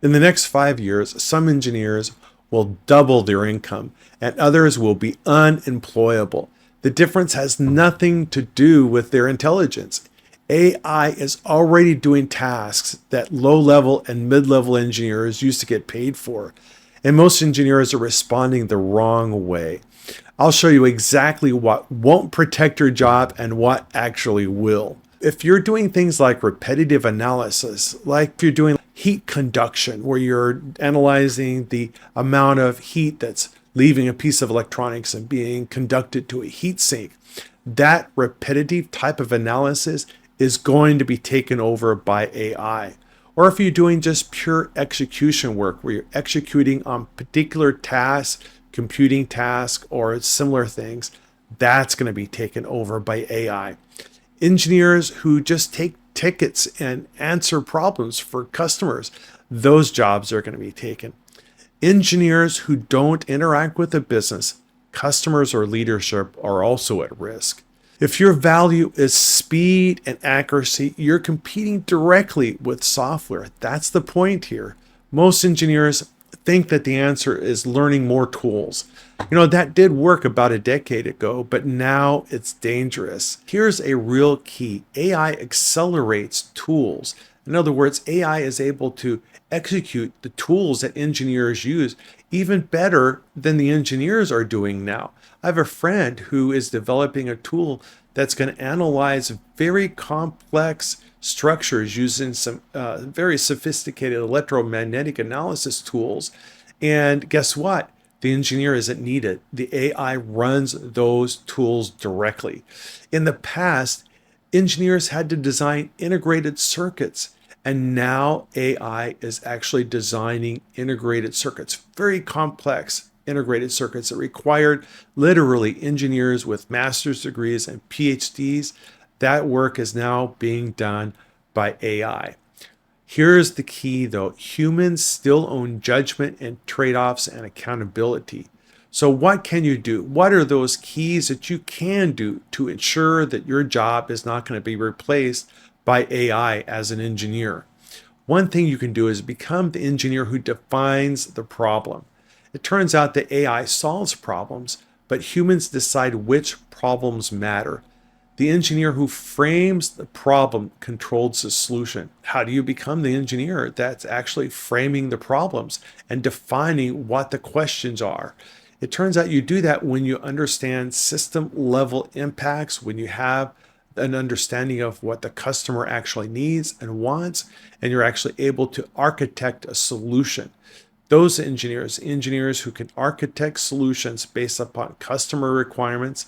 In the next 5 years, some engineers will double their income and others will be unemployable. The difference has nothing to do with their intelligence. AI is already doing tasks that low-level and mid-level engineers used to get paid for, and most engineers are responding the wrong way. I'll show you exactly what won't protect your job and what actually will. If you're doing things like repetitive analysis, like if you're doing heat conduction, where you're analyzing the amount of heat that's leaving a piece of electronics and being conducted to a heat sink, that repetitive type of analysis is going to be taken over by AI. Or if you're doing just pure execution work, where you're executing on particular tasks, computing tasks, or similar things, that's going to be taken over by AI. Engineers who just take tickets and answer problems for customers, those jobs are going to be taken. Engineers who don't interact with the business, customers, or leadership are also at risk. If your value is speed and accuracy, you're competing directly with software. That's the point here. Most engineers think that the answer is learning more tools. That did work about a decade ago, but now it's dangerous. Here's a real key. AI accelerates tools. In other words, AI is able to execute the tools that engineers use even better than the engineers are doing now. I have a friend who is developing a tool that's going to analyze very complex structures using some very sophisticated electromagnetic analysis tools. And guess what? The engineer isn't needed. The AI runs those tools directly. In the past, engineers had to design integrated circuits, and now AI is actually designing integrated circuits, very complex integrated circuits that required literally engineers with master's degrees and PhDs. That work is now being done by AI. Here's the key though. Humans still own judgment and trade-offs and accountability. So what can you do? What are those keys that you can do to ensure that your job is not going to be replaced by AI as an engineer? One thing you can do is become the engineer who defines the problem. It turns out that AI solves problems, but humans decide which problems matter. The engineer who frames the problem controls the solution. How do you become the engineer that's actually framing the problems and defining what the questions are? It turns out you do that when you understand system level impacts, when you have an understanding of what the customer actually needs and wants, and you're actually able to architect a solution. Those engineers who can architect solutions based upon customer requirements,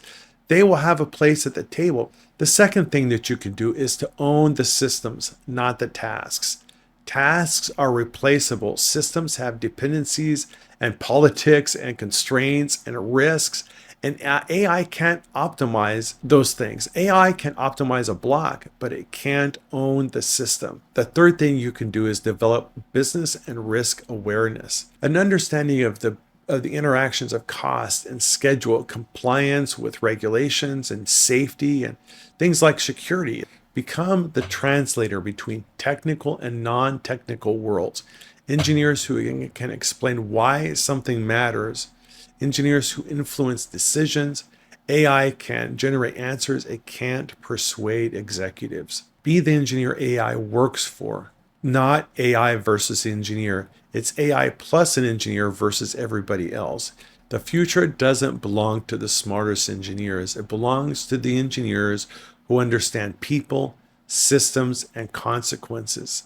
they will have a place at the table. The second thing that you can do is to own the systems, not the tasks. Tasks are replaceable. Systems have dependencies and politics and constraints and risks, and AI can't optimize those things. AI can optimize a block, but it can't own the system. The third thing you can do is develop business and risk awareness, an understanding of the interactions of cost and schedule, compliance with regulations and safety and things like security. Become the translator between technical and non-technical worlds. Engineers who can explain why something matters. Engineers who influence decisions. AI can generate answers. It can't persuade executives. Be the engineer AI works for, not AI versus the engineer. It's AI plus an engineer versus everybody else. The future doesn't belong to the smartest engineers. It belongs to the engineers who understand people, systems, and consequences.